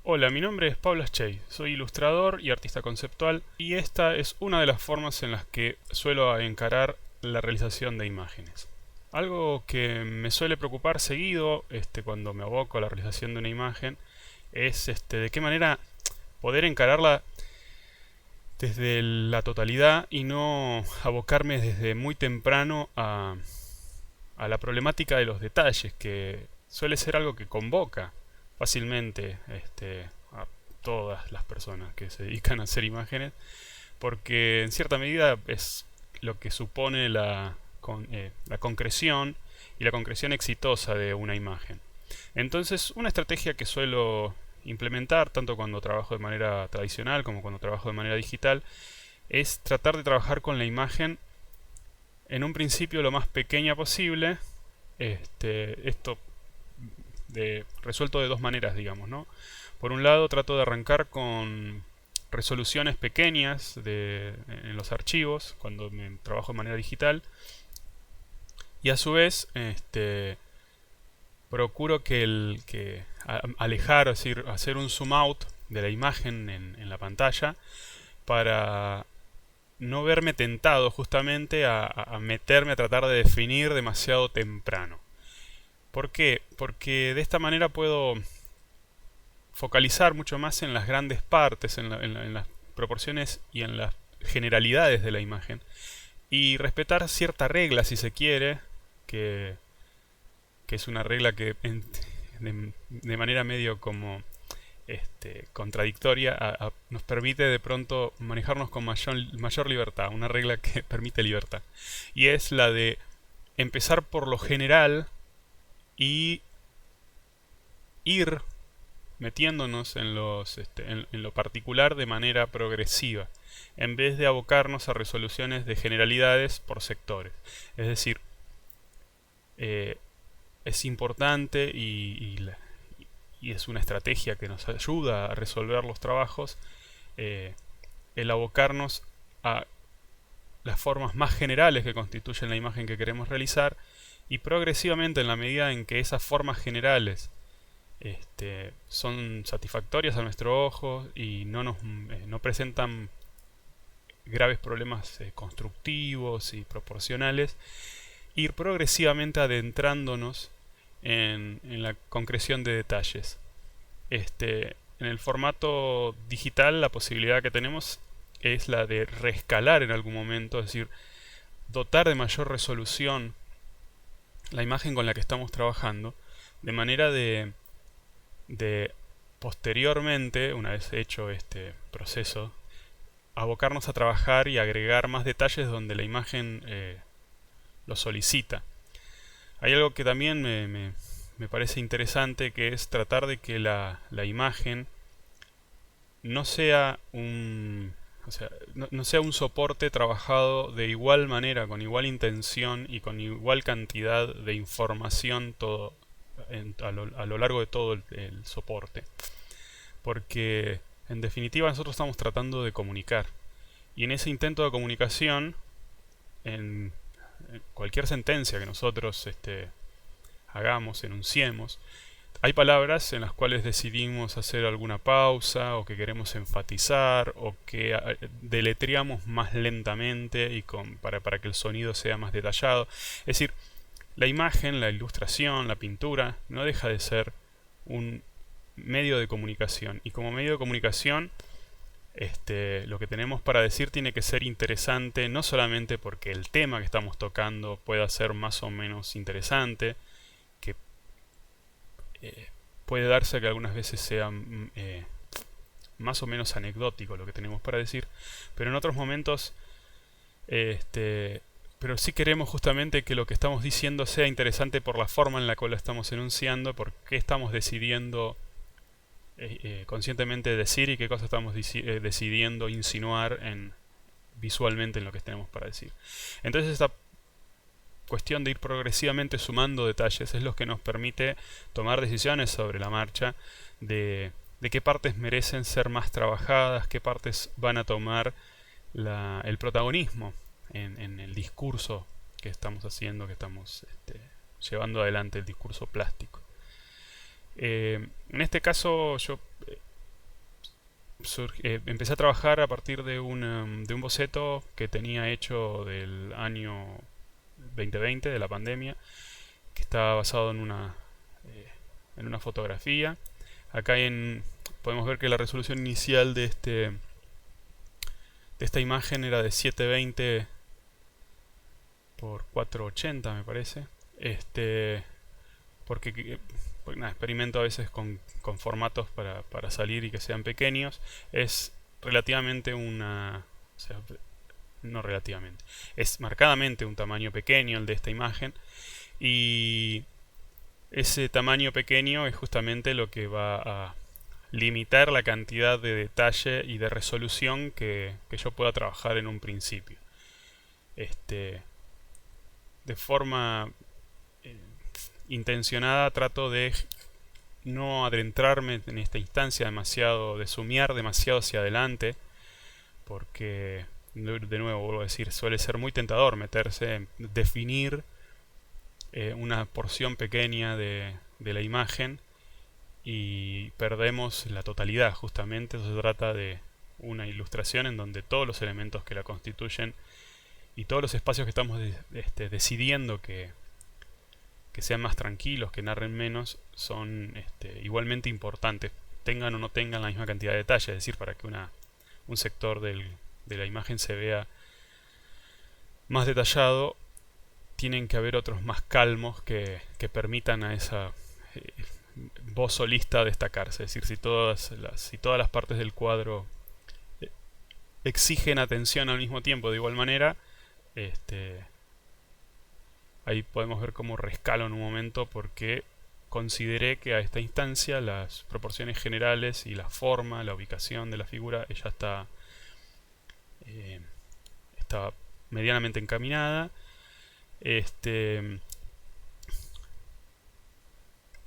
Hola, mi nombre es Pablo Schey, soy ilustrador y artista conceptual y esta es una de las formas en las que suelo encarar la realización de imágenes. Algo que me suele preocupar seguido cuando me aboco a la realización de una imagen es de qué manera poder encararla desde la totalidad y no abocarme desde muy temprano a la problemática de los detalles, que suele ser algo que convoca fácilmente a todas las personas que se dedican a hacer imágenes, porque en cierta medida es lo que supone la concreción y la concreción exitosa de una imagen. Entonces, una estrategia que suelo implementar, tanto cuando trabajo de manera tradicional como cuando trabajo de manera digital, es tratar de trabajar con la imagen en un principio lo más pequeña posible. Esto resuelto de dos maneras, digamos, ¿no? Por un lado, trato de arrancar con resoluciones pequeñas en los archivos cuando me trabajo de manera digital, y a su vez procuro alejar, es decir, hacer un zoom out de la imagen en la pantalla para no verme tentado justamente a meterme a tratar de definir demasiado temprano. ¿Por qué? Porque de esta manera puedo focalizar mucho más en las grandes partes, en las proporciones y en las generalidades de la imagen. Y respetar cierta regla, si se quiere, que, que es una regla que de manera medio como contradictoria nos permite de pronto manejarnos con mayor libertad, una regla que permite libertad. Y es la de empezar por lo general y ir metiéndonos en lo particular de manera progresiva, en vez de abocarnos a resoluciones de generalidades por sectores. Es decir, eh, es importante y es una estrategia que nos ayuda a resolver los trabajos, eh, el abocarnos a las formas más generales que constituyen la imagen que queremos realizar, y progresivamente, en la medida en que esas formas generales son satisfactorias a nuestro ojo y no presentan graves problemas constructivos y proporcionales, ir progresivamente adentrándonos en la concreción de detalles. En el formato digital, la posibilidad que tenemos es la de reescalar en algún momento, es decir, dotar de mayor resolución la imagen con la que estamos trabajando, de manera de posteriormente, una vez hecho este proceso, abocarnos a trabajar y agregar más detalles donde la imagen lo solicita. Hay algo que también me parece interesante, que es tratar de que la imagen no sea no sea un soporte trabajado de igual manera, con igual intención y con igual cantidad de información a lo largo de todo el soporte. Porque en definitiva nosotros estamos tratando de comunicar. Y en ese intento de comunicación, en cualquier sentencia que nosotros hagamos, enunciemos, hay palabras en las cuales decidimos hacer alguna pausa, o que queremos enfatizar, o que deletreamos más lentamente para que el sonido sea más detallado. Es decir, la imagen, la ilustración, la pintura, no deja de ser un medio de comunicación. Y como medio de comunicación, lo que tenemos para decir tiene que ser interesante, no solamente porque el tema que estamos tocando pueda ser más o menos interesante, que puede darse que algunas veces sea más o menos anecdótico lo que tenemos para decir, pero en otros momentos, pero sí queremos justamente que lo que estamos diciendo sea interesante por la forma en la cual lo estamos enunciando, por qué estamos decidiendo conscientemente decir y qué cosas estamos decidiendo insinuar visualmente en lo que tenemos para decir. Entonces esta cuestión de ir progresivamente sumando detalles es lo que nos permite tomar decisiones sobre la marcha de qué partes merecen ser más trabajadas, qué partes van a tomar el protagonismo en el discurso que estamos haciendo, que estamos llevando adelante, el discurso plástico. En este caso yo empecé a trabajar a partir de un boceto que tenía hecho del año 2020, de la pandemia, que estaba basado eh, en una fotografía. Acá podemos ver que la resolución inicial de esta imagen era de 720 por 480, me parece. Porque nada, experimento a veces con formatos para salir y que sean pequeños. Es relativamente o sea, no relativamente. Es marcadamente un tamaño pequeño el de esta imagen. Y ese tamaño pequeño es justamente lo que va a limitar la cantidad de detalle y de resolución que yo pueda trabajar en un principio. Este, de forma eh, intencionada trato de no adentrarme en esta instancia demasiado, de sumiar demasiado hacia adelante, porque de nuevo vuelvo a decir, suele ser muy tentador meterse en definir una porción pequeña de la imagen y perdemos la totalidad. Justamente eso se trata de una ilustración en donde todos los elementos que la constituyen y todos los espacios que estamos decidiendo que sean más tranquilos, que narren menos, son igualmente importantes, tengan o no tengan la misma cantidad de detalle, es decir, para que un sector de la imagen se vea más detallado, tienen que haber otros más calmos que permitan a esa eh, voz solista destacarse. Es decir, si todas las partes del cuadro eh, exigen atención al mismo tiempo de igual manera, ahí podemos ver cómo rescalo en un momento porque consideré que a esta instancia las proporciones generales y la forma, la ubicación de la figura ya eh, está medianamente encaminada.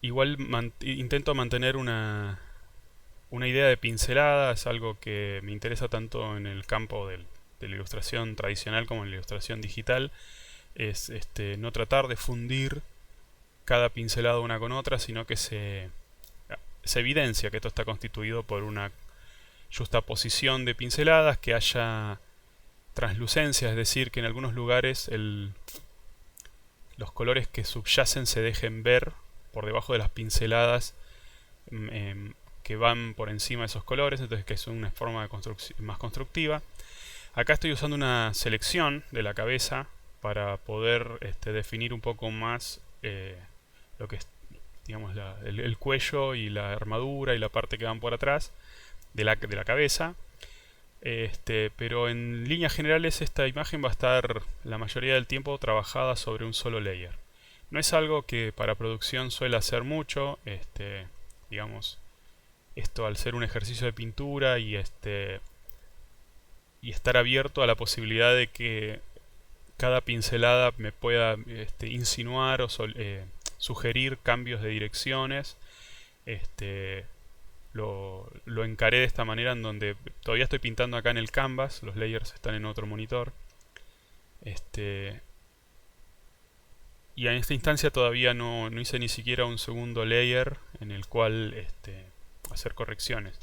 Igual intento mantener una idea de pincelada, es algo que me interesa tanto en el campo de la ilustración tradicional como en la ilustración digital. Es no tratar de fundir cada pincelada una con otra, sino que se evidencia que esto está constituido por una justaposición de pinceladas, que haya translucencia, es decir, que en algunos lugares los colores que subyacen se dejen ver por debajo de las pinceladas que van por encima de esos colores, entonces que es una forma más constructiva. Acá estoy usando una selección de la cabeza para poder definir un poco más lo que es, digamos, el cuello y la armadura y la parte que van por atrás de la cabeza. Pero en líneas generales esta imagen va a estar la mayoría del tiempo trabajada sobre un solo layer. No es algo que para producción suele hacer mucho, digamos, esto al ser un ejercicio de pintura y estar abierto a la posibilidad de que cada pincelada me pueda insinuar o sugerir cambios de direcciones. Lo encaré de esta manera, en donde todavía estoy pintando acá en el canvas, los layers están en otro monitor. Y en esta instancia todavía no hice ni siquiera un segundo layer en el cual hacer correcciones.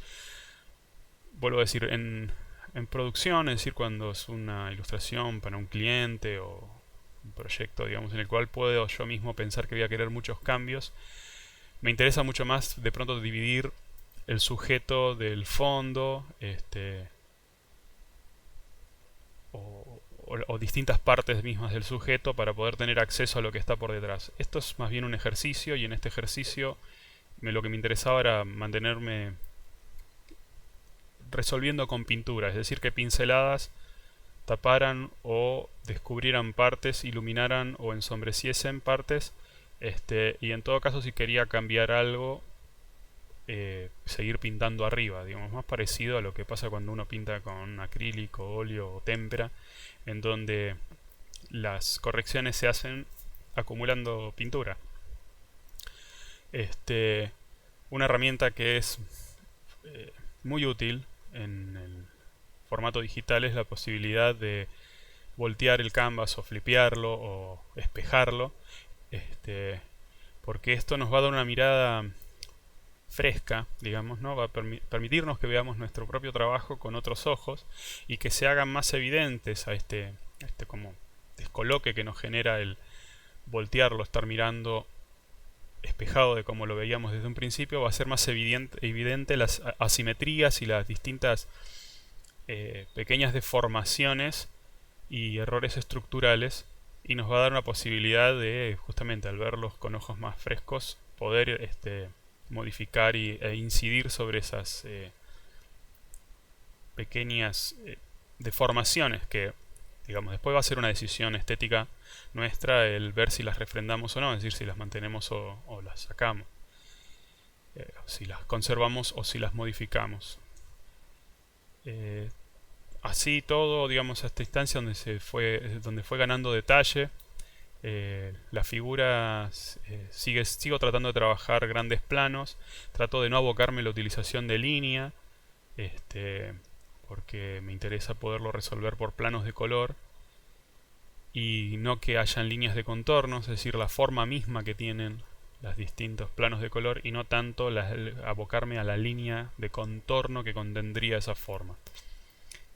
Vuelvo a decir, en producción, es decir, cuando es una ilustración para un cliente o un proyecto, digamos, en el cual puedo yo mismo pensar que voy a querer muchos cambios, me interesa mucho más de pronto dividir el sujeto del fondo, o distintas partes mismas del sujeto para poder tener acceso a lo que está por detrás. Esto es más bien un ejercicio, y en este ejercicio lo que me interesaba era mantenerme resolviendo con pintura, es decir, que pinceladas taparan o descubrieran partes, iluminaran o ensombreciesen partes, y en todo caso si quería cambiar algo, seguir pintando arriba, digamos, más parecido a lo que pasa cuando uno pinta con acrílico, óleo o témpera, en donde las correcciones se hacen acumulando pintura. Una herramienta que es muy útil en el formato digital es la posibilidad de voltear el canvas o flipearlo o espejarlo, porque esto nos va a dar una mirada fresca, digamos, ¿no? Va a permitirnos que veamos nuestro propio trabajo con otros ojos y que se hagan más evidentes a este como descoloque que nos genera el voltearlo, estar mirando espejado de como lo veíamos desde un principio. Va a ser más evidente las asimetrías y las distintas pequeñas deformaciones y errores estructurales, y nos va a dar una posibilidad de, justamente al verlos con ojos más frescos, poder modificar e incidir sobre esas pequeñas deformaciones que, digamos, después va a ser una decisión estética nuestra el ver si las refrendamos o no, es decir, si las mantenemos o las sacamos, si las conservamos o si las modificamos. Así todo, digamos, a esta instancia donde fue ganando detalle. La figura sigo tratando de trabajar grandes planos, trato de no abocarme en la utilización de línea, porque me interesa poderlo resolver por planos de color y no que hayan líneas de contorno, es decir, la forma misma que tienen los distintos planos de color, y no tanto abocarme a la línea de contorno que contendría esa forma.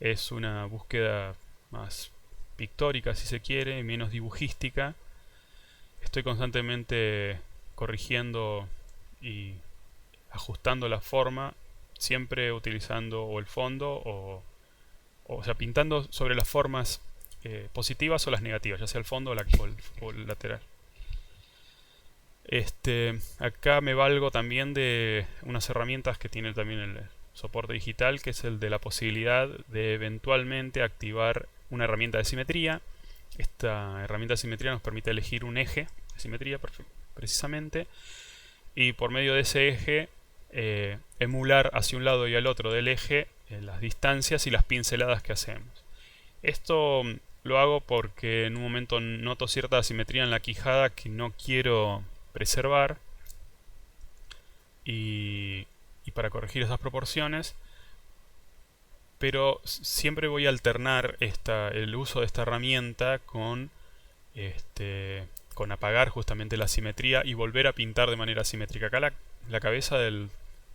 Es una búsqueda más pictórica, si se quiere, menos dibujística. Estoy constantemente corrigiendo y ajustando la forma, siempre utilizando o el fondo o sea, pintando sobre las formas positivas o las negativas, ya sea el fondo o el lateral. Acá me valgo también de unas herramientas que tiene también el soporte digital, que es el de la posibilidad de eventualmente activar una herramienta de simetría. Esta herramienta de simetría nos permite elegir un eje de simetría precisamente, y por medio de ese eje emular hacia un lado y al otro del eje las distancias y las pinceladas que hacemos. Esto lo hago porque en un momento noto cierta asimetría en la quijada que no quiero preservar, y para corregir esas proporciones, pero siempre voy a alternar el uso de esta herramienta con apagar justamente la simetría y volver a pintar de manera simétrica. Acá la cabeza del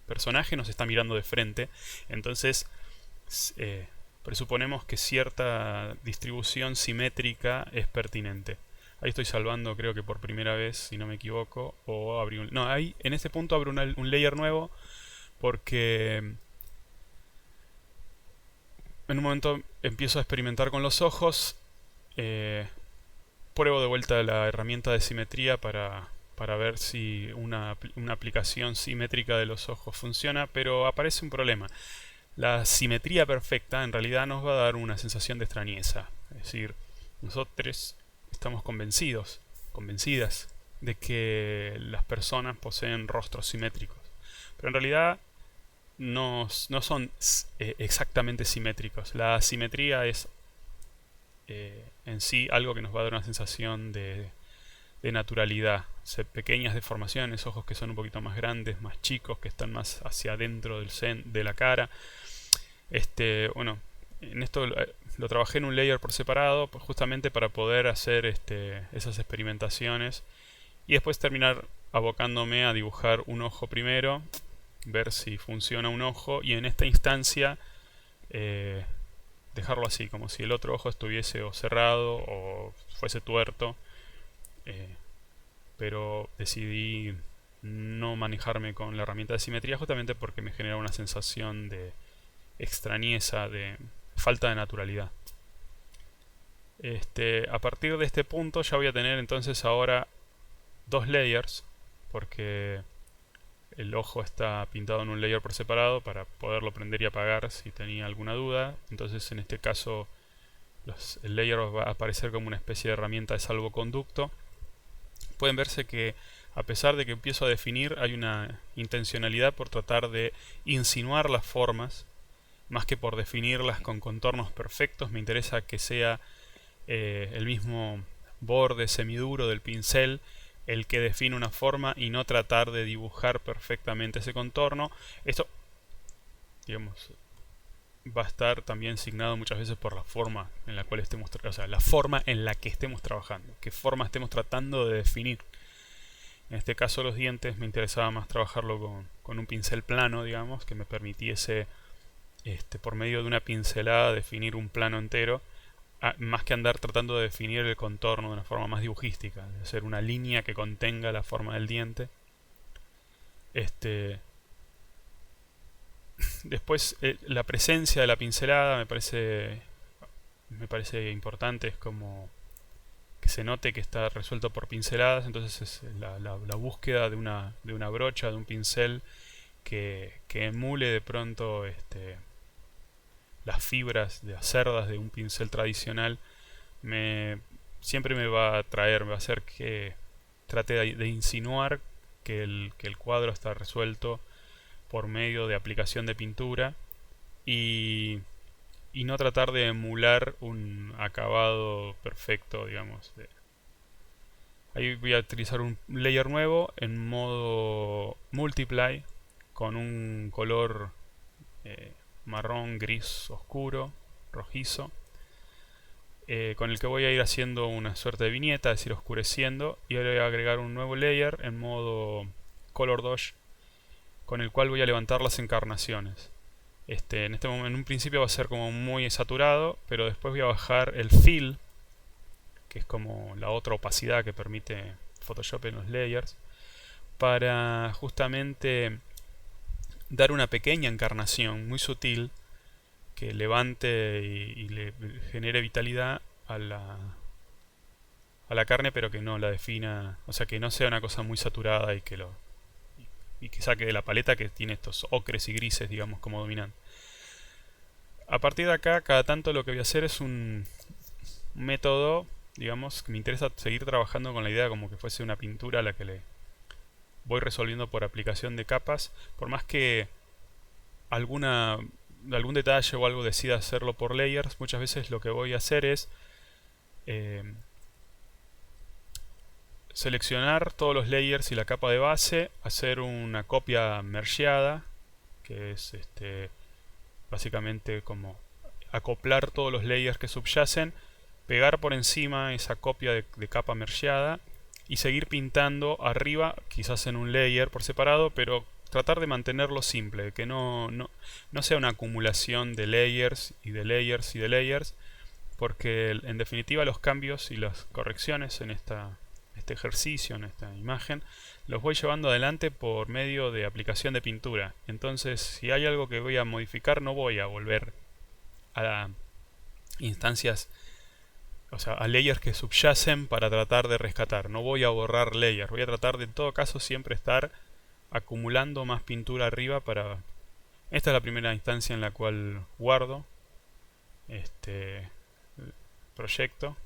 personaje nos está mirando de frente, entonces presuponemos que cierta distribución simétrica es pertinente. Ahí estoy salvando, creo que por primera vez, si no me equivoco, o abrí no, ahí en este punto abro un layer nuevo, porque en un momento empiezo a experimentar con los ojos. Pruebo de vuelta la herramienta de simetría para ver si una aplicación simétrica de los ojos funciona, pero aparece un problema. La simetría perfecta en realidad nos va a dar una sensación de extrañeza. Es decir, nosotros estamos convencidas de que las personas poseen rostros simétricos, pero en realidad no son exactamente simétricos. La simetría es en sí algo que nos va a dar una sensación de naturalidad. Pequeñas deformaciones, ojos que son un poquito más grandes, más chicos, que están más hacia adentro de la cara. Bueno, en esto lo trabajé en un layer por separado, pues justamente para poder hacer esas experimentaciones y después terminar abocándome a dibujar un ojo primero, ver si funciona un ojo, y en esta instancia dejarlo así, como si el otro ojo estuviese o cerrado o fuese tuerto, pero decidí no manejarme con la herramienta de simetría justamente porque me genera una sensación de extrañeza, de falta de naturalidad. A partir de este punto ya voy a tener entonces ahora dos layers, porque el ojo está pintado en un layer por separado para poderlo prender y apagar si tenía alguna duda. Entonces en este caso el layer va a aparecer como una especie de herramienta de salvoconducto. Pueden verse que a pesar de que empiezo a definir, hay una intencionalidad por tratar de insinuar las formas más que por definirlas con contornos perfectos. Me interesa que sea el mismo borde semiduro del pincel el que define una forma y no tratar de dibujar perfectamente ese contorno. Esto, digamos, va a estar también signado muchas veces por la forma en la cual la forma en la que estemos trabajando, qué forma estemos tratando de definir. En este caso los dientes me interesaba más trabajarlo con un pincel plano, digamos, que me permitiese por medio de una pincelada definir un plano entero, más que andar tratando de definir el contorno de una forma más dibujística, de hacer una línea que contenga la forma del diente. Después la presencia de la pincelada me parece importante, es como que se note que está resuelto por pinceladas, entonces es la búsqueda de una brocha, de un pincel que emule de pronto las fibras de las cerdas de un pincel tradicional, me, siempre me va a atraer, me va a hacer que trate de insinuar que el cuadro está resuelto por medio de aplicación de pintura y, y no tratar de emular un acabado perfecto, digamos. Ahí voy a utilizar un layer nuevo en modo multiply con un color eh, marrón gris oscuro, rojizo, con el que voy a ir haciendo una suerte de viñeta, es decir, oscureciendo, y ahora voy a agregar un nuevo layer en modo color dodge con el cual voy a levantar las encarnaciones. En este momento, en un principio va a ser como muy saturado, pero después voy a bajar el fill, que es como la otra opacidad que permite Photoshop en los layers, para justamente dar una pequeña encarnación muy sutil que levante y le genere vitalidad a la carne, pero que no la defina, o sea, que no sea una cosa muy saturada y que saque de la paleta, que tiene estos ocres y grises, digamos, como dominante. A partir de acá, cada tanto lo que voy a hacer es un método, digamos, que me interesa seguir trabajando con la idea como que fuese una pintura a la que le voy resolviendo por aplicación de capas, por más que algún detalle o algo decida hacerlo por layers, muchas veces lo que voy a hacer es eh, seleccionar todos los layers y la capa de base, hacer una copia mergeada, que es básicamente como acoplar todos los layers que subyacen, pegar por encima esa copia de capa mergeada y seguir pintando arriba, quizás en un layer por separado, pero tratar de mantenerlo simple, que no sea una acumulación de layers y de layers y de layers, porque en definitiva los cambios y las correcciones en este ejercicio, en esta imagen, los voy llevando adelante por medio de aplicación de pintura. Entonces, si hay algo que voy a modificar, no voy a volver a instancias, o sea, a layers que subyacen para tratar de rescatar. No voy a borrar layers, voy a tratar de en todo caso siempre estar acumulando más pintura arriba para... Esta es la primera instancia en la cual guardo este proyecto.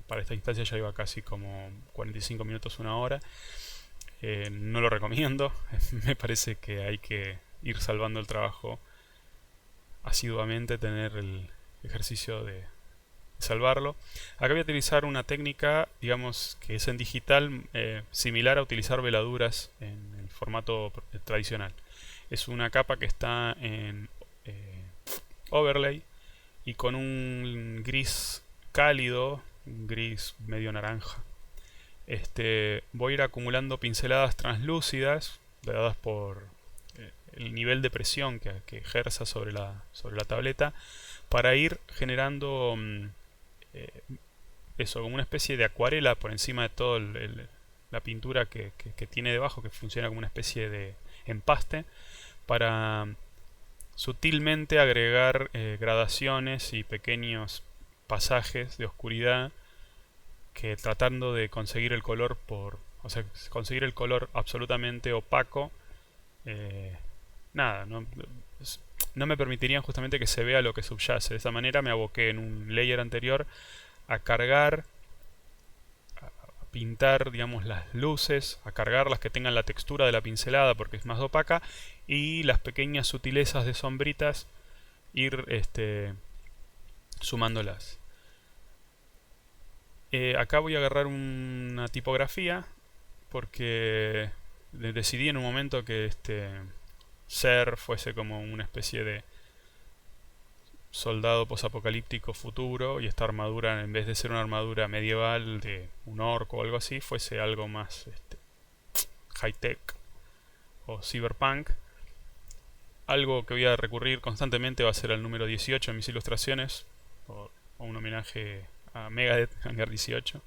Para esta instancia ya iba casi como 45 minutos, una hora. No lo recomiendo. Me parece que hay que ir salvando el trabajo asiduamente, tener el ejercicio de salvarlo. Acá voy a utilizar una técnica, digamos, que es en digital, similar a utilizar veladuras en el formato tradicional. Es una capa que está en overlay y con un gris cálido, un gris medio naranja. Voy a ir acumulando pinceladas translúcidas dadas por el nivel de presión que ejerza sobre la tableta, para ir generando eh, eso, como una especie de acuarela por encima de toda la pintura que tiene debajo, que funciona como una especie de empaste, para sutilmente agregar gradaciones y pequeños pasajes de oscuridad, que tratando de conseguir el color o sea, conseguir el color absolutamente opaco, nada, no me permitirían justamente que se vea lo que subyace. De esa manera me aboqué en un layer anterior a cargar, a pintar, digamos, las luces, a cargarlas que tengan la textura de la pincelada porque es más opaca, y las pequeñas sutilezas de sombritas ir sumándolas. Acá voy a agarrar una tipografía porque decidí en un momento que este ser fuese como una especie de soldado posapocalíptico futuro, y esta armadura, en vez de ser una armadura medieval de un orco o algo así, fuese algo más high-tech o cyberpunk. Algo que voy a recurrir constantemente va a ser el número 18 en mis ilustraciones, o un homenaje a Megadeth, Hangar 18.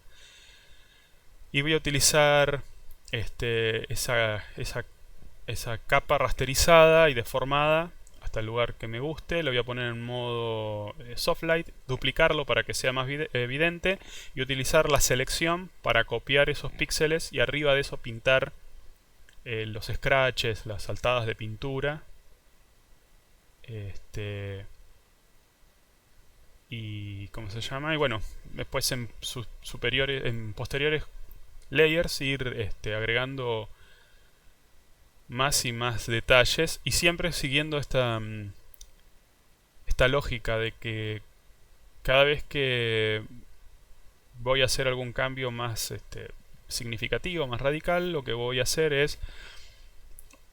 Y voy a utilizar esa capa rasterizada y deformada hasta el lugar que me guste. Lo voy a poner en modo softlight, duplicarlo para que sea más evidente y utilizar la selección para copiar esos píxeles y arriba de eso pintar los scratches, las saltadas de pintura. Y ¿cómo se llama? Y bueno, después en posteriores layers ir agregando más y más detalles y siempre siguiendo esta lógica de que cada vez que voy a hacer algún cambio más significativo, más radical, lo que voy a hacer es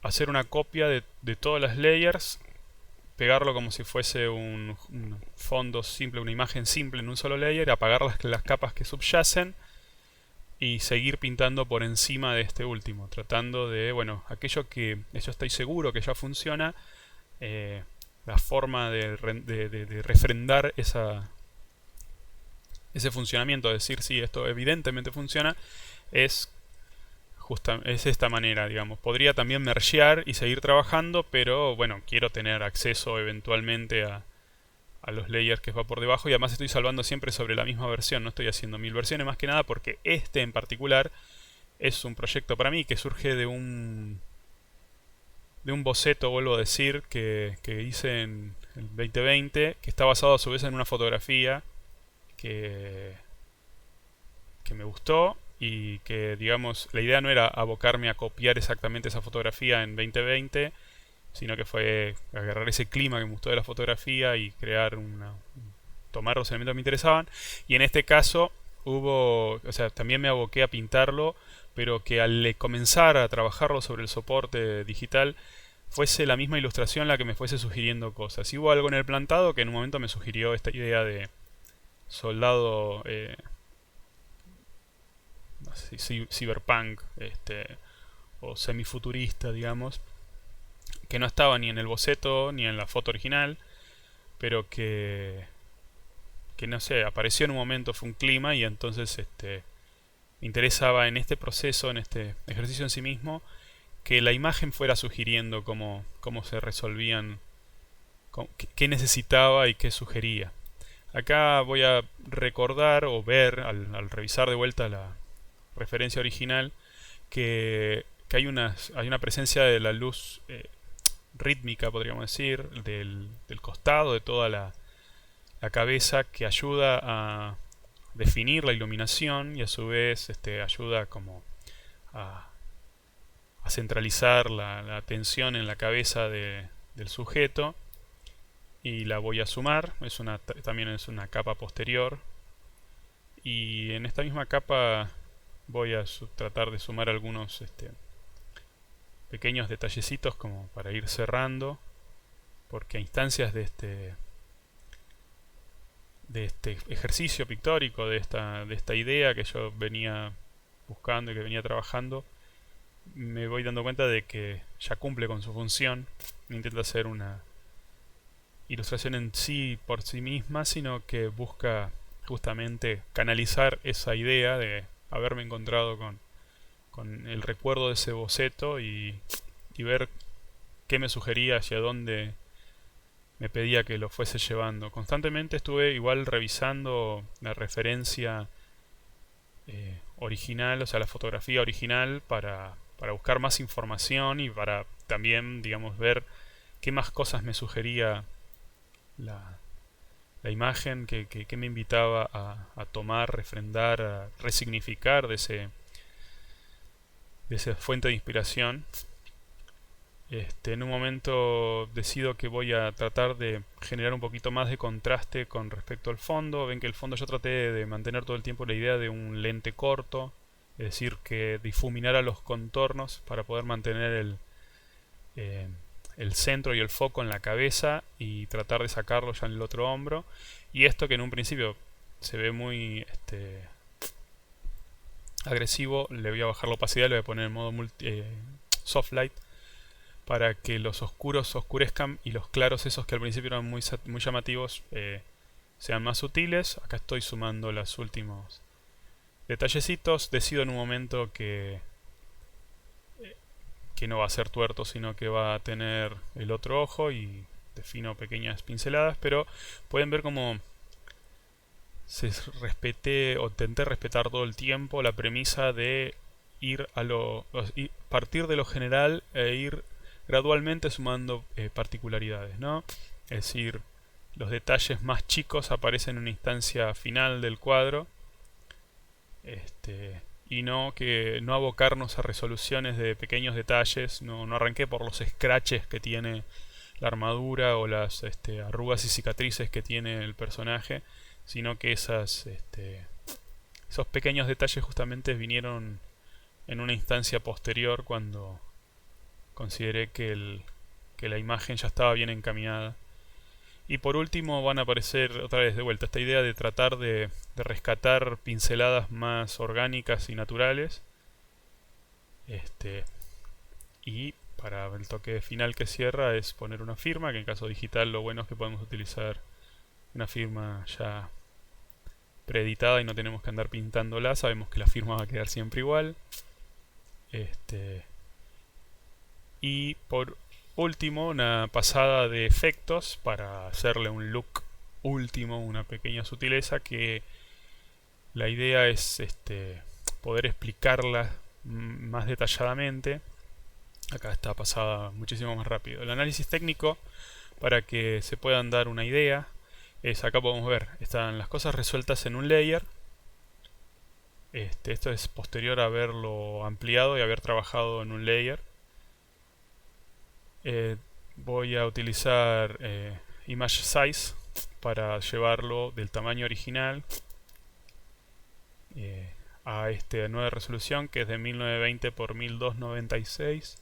hacer una copia de todas las layers, pegarlo como si fuese un fondo simple, una imagen simple en un solo layer, apagar las capas que subyacen y seguir pintando por encima de este último, tratando de, bueno, aquello que yo estoy seguro que ya funciona, la forma de refrendar ese funcionamiento, decir si esto evidentemente funciona, es esta manera, digamos. Podría también mergear y seguir trabajando, pero bueno, quiero tener acceso eventualmente a los layers que va por debajo, y además estoy salvando siempre sobre la misma versión, no estoy haciendo 1000 versiones, más que nada porque este en particular es un proyecto para mí que surge de un boceto, vuelvo a decir, que hice en el 2020, que está basado a su vez en una fotografía que me gustó y que, digamos, la idea no era abocarme a copiar exactamente esa fotografía en 2020, sino que fue agarrar ese clima que me gustó de la fotografía y crear tomar los elementos que me interesaban. Y en este caso también me aboqué a pintarlo, pero que al comenzar a trabajarlo sobre el soporte digital fuese la misma ilustración la que me fuese sugiriendo cosas. Y hubo algo en el plantado que en un momento me sugirió esta idea de soldado cyberpunk, o semifuturista, digamos, que no estaba ni en el boceto ni en la foto original, pero que no sé, apareció en un momento, fue un clima, y entonces me interesaba en este proceso, en este ejercicio en sí mismo, que la imagen fuera sugiriendo cómo se resolvían, qué necesitaba y qué sugería. Acá voy a recordar o ver al revisar de vuelta la referencia original que hay una presencia de la luz rítmica, podríamos decir, del costado de toda la cabeza, que ayuda a definir la iluminación y a su vez ayuda como a centralizar la atención en la cabeza del sujeto, y la voy a sumar. También es una capa posterior, y en esta misma capa voy a tratar de sumar algunos pequeños detallecitos como para ir cerrando, porque a instancias de este ejercicio pictórico, de esta idea que yo venía buscando y que venía trabajando, me voy dando cuenta de que ya cumple con su función. No intenta hacer una ilustración en sí por sí misma, sino que busca justamente canalizar esa idea de haberme encontrado con el recuerdo de ese boceto y ver qué me sugería, hacia dónde me pedía que lo fuese llevando. Constantemente estuve igual revisando la referencia original, o sea, la fotografía original, para buscar más información y para también, digamos, ver qué más cosas me sugería la imagen, que me invitaba a tomar, refrendar, a resignificar de esa fuente de inspiración. En un momento decido que voy a tratar de generar un poquito más de contraste con respecto al fondo. Ven que el fondo yo traté de mantener todo el tiempo la idea de un lente corto, es decir, que difuminara los contornos para poder mantener el centro y el foco en la cabeza y tratar de sacarlo ya en el otro hombro. Y esto, que en un principio se ve muy agresivo, le voy a bajar la opacidad, le voy a poner en modo soft light para que los oscuros oscurezcan y los claros, esos que al principio eran muy llamativos, sean más sutiles. Acá estoy sumando los últimos detallecitos. Decido en un momento que no va a ser tuerto, sino que va a tener el otro ojo, y defino pequeñas pinceladas, pero pueden ver cómo respeté o intenté respetar todo el tiempo la premisa de ir partir de lo general e ir gradualmente sumando particularidades, ¿no? Es decir, los detalles más chicos aparecen en una instancia final del cuadro, y no abocarnos a resoluciones de pequeños detalles. No arranqué por los scratches que tiene la armadura o las arrugas y cicatrices que tiene el personaje, sino que esos pequeños detalles justamente vinieron en una instancia posterior, cuando consideré que la imagen ya estaba bien encaminada. Y por último van a aparecer otra vez de vuelta esta idea de tratar de rescatar pinceladas más orgánicas y naturales. Y para el toque final que cierra es poner una firma, que en caso digital lo bueno es que podemos utilizar una firma ya preeditada y no tenemos que andar pintándola. Sabemos que la firma va a quedar siempre igual. Y por último, una pasada de efectos para hacerle un look último, una pequeña sutileza, que la idea es poder explicarla más detalladamente. Acá está pasada muchísimo más rápido. El análisis técnico, para que se puedan dar una idea, acá podemos ver, están las cosas resueltas en un layer. Esto es posterior a haberlo ampliado y haber trabajado en un layer. Voy a utilizar Image Size para llevarlo del tamaño original a nueva resolución, que es de 1920 por 1296.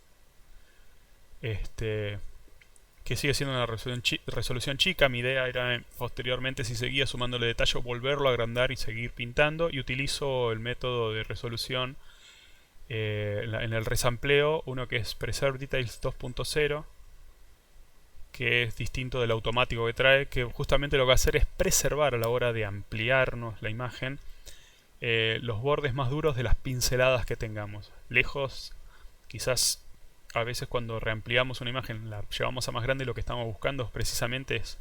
Que sigue siendo una resolución chica. Mi idea era posteriormente, si seguía sumándole detalle, volverlo a agrandar y seguir pintando, y utilizo el método de resolución en el resampleo, uno que es Preserve Details 2.0, que es distinto del automático que trae, que justamente lo que va a hacer es preservar a la hora de ampliarnos la imagen los bordes más duros de las pinceladas que tengamos. Lejos, quizás a veces cuando reampliamos una imagen, la llevamos a más grande, y lo que estamos buscando precisamente es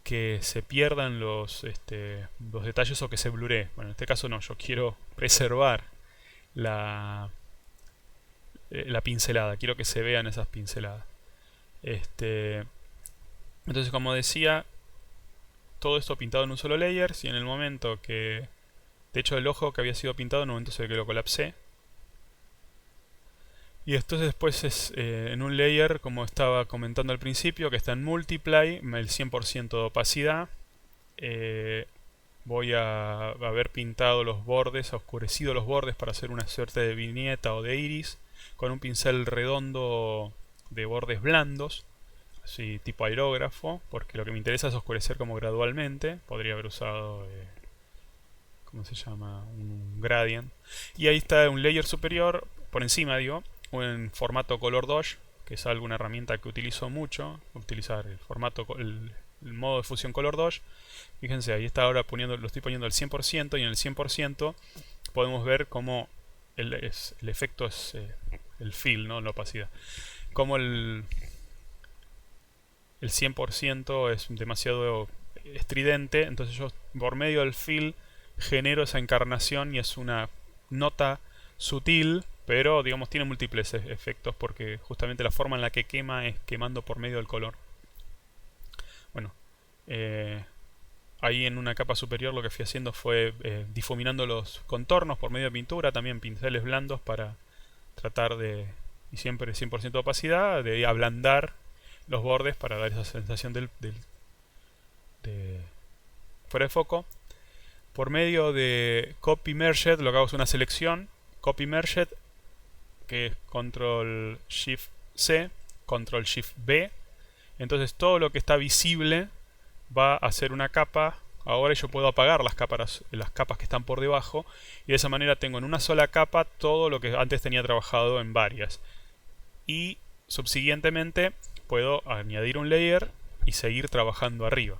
que se pierdan los detalles o que se bluree. Bueno, en este caso no, yo quiero preservar la pincelada, quiero que se vean esas pinceladas. Entonces, como decía, todo esto pintado en un solo layer. Si en el momento que, de hecho, el ojo que había sido pintado, en un momento se ve que lo colapsé. Y entonces después es en un layer, como estaba comentando al principio, que está en Multiply, el 100% de opacidad. Voy a haber pintado los bordes, oscurecido los bordes para hacer una suerte de viñeta o de iris, con un pincel redondo de bordes blandos, así tipo aerógrafo, porque lo que me interesa es oscurecer como gradualmente. Podría haber usado, ¿cómo se llama? Un gradient. Y ahí está un layer superior, por encima digo, en formato Color Dodge, que es alguna herramienta que utilizo mucho, utilizar el formato, el modo de fusión Color Dodge. Fíjense, ahí está ahora lo estoy poniendo al 100%, y en el 100% podemos ver cómo el efecto es el fill, ¿no? La opacidad. Como el 100% es demasiado estridente, entonces yo por medio del fill genero esa encarnación, y es una nota sutil, pero digamos tiene múltiples efectos, porque justamente la forma en la que quema es quemando por medio del color. Bueno, ahí en una capa superior lo que fui haciendo fue difuminando los contornos por medio de pintura, también pinceles blandos, para tratar de, y siempre 100% de opacidad, de ablandar los bordes para dar esa sensación de fuera de foco. Por medio de Copy Merged lo que hago es una selección, Copy Merged, que es Control Shift C, Control Shift B. Entonces todo lo que está visible va a ser una capa ahora yo puedo apagar las capas que están por debajo, y de esa manera tengo en una sola capa todo lo que antes tenía trabajado en varias. Y subsiguientemente puedo añadir un layer y seguir trabajando arriba.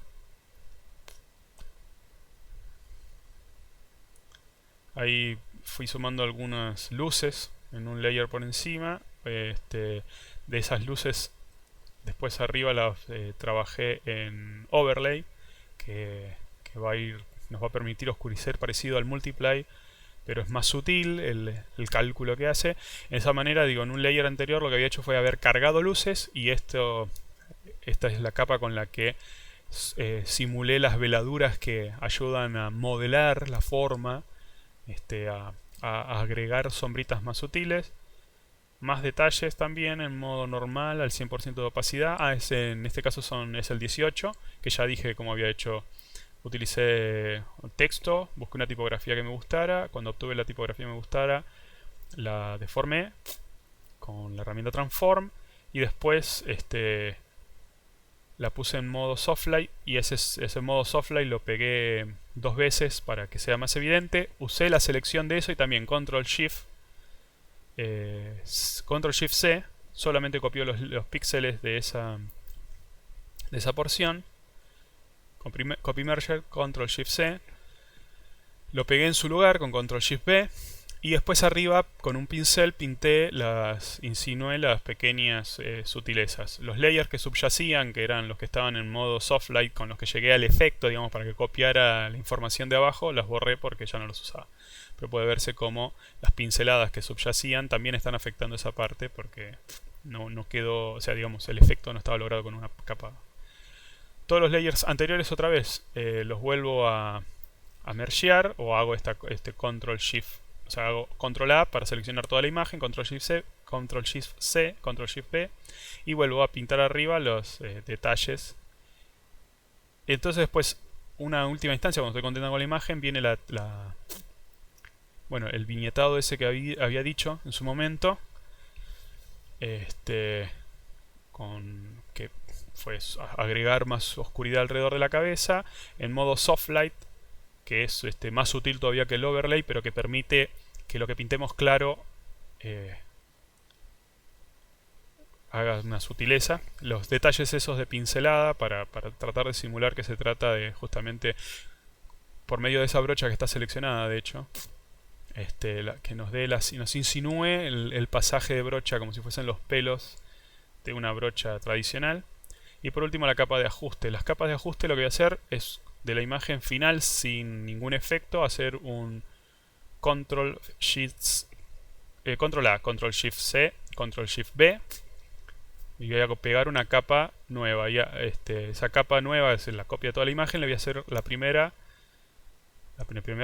Ahí fui sumando algunas luces en un layer por encima. De esas luces después arriba las trabajé en overlay, que nos va a permitir oscurecer, parecido al multiply, pero es más sutil el cálculo que hace. De esa manera, digo, en un layer anterior lo que había hecho fue haber cargado luces, y esta es la capa con la que simulé las veladuras que ayudan a modelar la forma, a agregar sombritas más sutiles, más detalles también en modo normal al 100% de opacidad. En este caso es el 18, que ya dije cómo había hecho. Utilicé texto, busqué una tipografía que me gustara. Cuando obtuve la tipografía que me gustara, la deformé con la herramienta Transform, y después la puse en modo Softlight, y ese modo Softlight lo pegué 2 veces para que sea más evidente. Usé la selección de eso y también Control Shift C, solamente copió los píxeles de esa porción. Copy Merger, Control Shift C, lo pegué en su lugar con Control Shift B, y después arriba con un pincel insinué las pequeñas sutilezas. Los layers que subyacían, que eran los que estaban en modo Soft Light, con los que llegué al efecto, digamos, para que copiara la información de abajo, las borré porque ya no los usaba. Pero puede verse como las pinceladas que subyacían también están afectando esa parte, porque no quedó, o sea, digamos, el efecto no estaba logrado con una capa. Todos los layers anteriores otra vez los vuelvo a mergear, o hago Control Shift, o sea, hago Control A para seleccionar toda la imagen, Control Shift C, Control Shift C, Control Shift B, y vuelvo a pintar arriba los detalles. Entonces después, una última instancia, cuando estoy contento con la imagen, viene bueno, el viñetado ese que había dicho en su momento, que fue agregar más oscuridad alrededor de la cabeza en modo Soft Light, que es más sutil todavía que el overlay, pero que permite que lo que pintemos claro haga una sutileza. Los detalles esos de pincelada para tratar de simular que se trata de, justamente por medio de esa brocha que está seleccionada, de hecho, que nos insinúe el pasaje de brocha como si fuesen los pelos de una brocha tradicional. Y por último, la capa de ajuste. Las capas de ajuste, lo que voy a hacer es, de la imagen final sin ningún efecto, hacer un Control A, Control Shift C, Control Shift B, y voy a pegar una capa nueva. Esa capa nueva es la copia de toda la imagen. Le voy a hacer la primera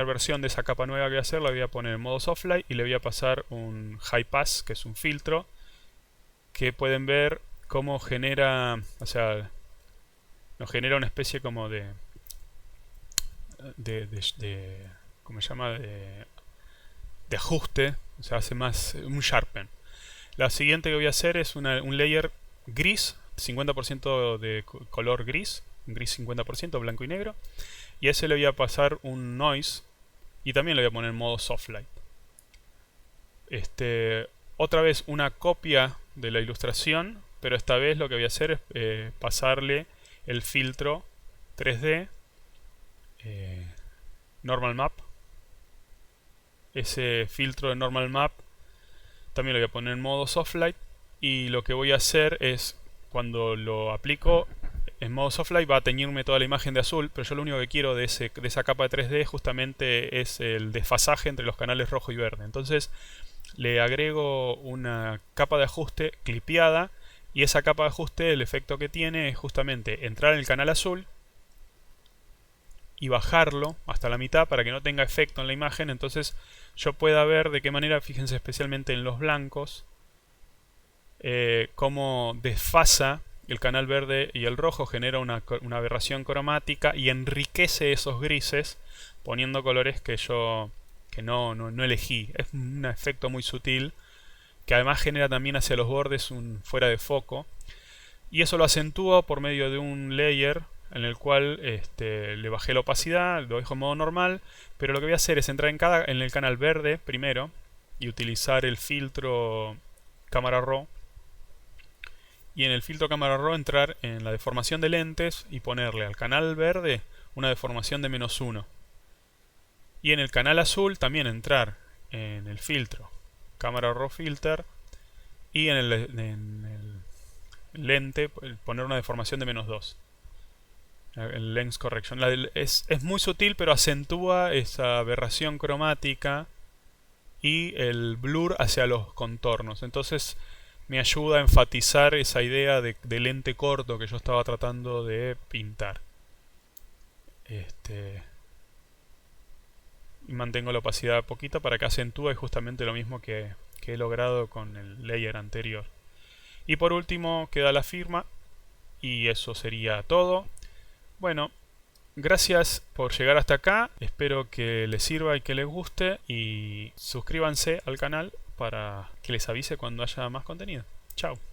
versión de esa capa nueva que voy a hacer, la voy a poner en modo Softlight, y le voy a pasar un High Pass, que es un filtro que pueden ver cómo genera, o sea, nos genera una especie como ¿cómo se llama? De ajuste, o sea, hace más un sharpen. La siguiente que voy a hacer es un layer gris, 50% de color gris, un gris 50%, blanco y negro, y a ese le voy a pasar un noise, y también le voy a poner en modo Soft Light. Otra vez una copia de la ilustración, pero esta vez lo que voy a hacer es pasarle el filtro 3D Normal Map. Ese filtro de Normal Map también lo voy a poner en modo Soft Light, y lo que voy a hacer es, cuando lo aplico en modo Soft Light, va a teñirme toda la imagen de azul, pero yo lo único que quiero de esa capa de 3D justamente es el desfasaje entre los canales rojo y verde. Entonces le agrego una capa de ajuste clipeada, y esa capa de ajuste, el efecto que tiene es justamente entrar en el canal azul y bajarlo hasta la mitad para que no tenga efecto en la imagen. Entonces yo pueda ver de qué manera, fíjense especialmente en los blancos, cómo desfasa el canal verde y el rojo, genera una aberración cromática y enriquece esos grises poniendo colores que no elegí. Es un efecto muy sutil, que además genera también hacia los bordes un fuera de foco, y eso lo acentúa por medio de un layer en el cual le bajé la opacidad, lo dejo en modo normal, pero lo que voy a hacer es entrar en el canal verde primero y utilizar el filtro cámara RAW, y en el filtro cámara RAW entrar en la deformación de lentes y ponerle al canal verde una deformación de -1, y en el canal azul también entrar en el filtro cámara RAW filter y en el lente poner una deformación de -2, el lens correction. Es muy sutil, pero acentúa esa aberración cromática y el blur hacia los contornos. Entonces me ayuda a enfatizar esa idea de lente corto que yo estaba tratando de pintar. Y mantengo la opacidad poquita para que acentúe justamente lo mismo que he logrado con el layer anterior. Y por último queda la firma, y eso sería todo. Bueno, gracias por llegar hasta acá, espero que les sirva y que les guste, y suscríbanse al canal para que les avise cuando haya más contenido. Chao.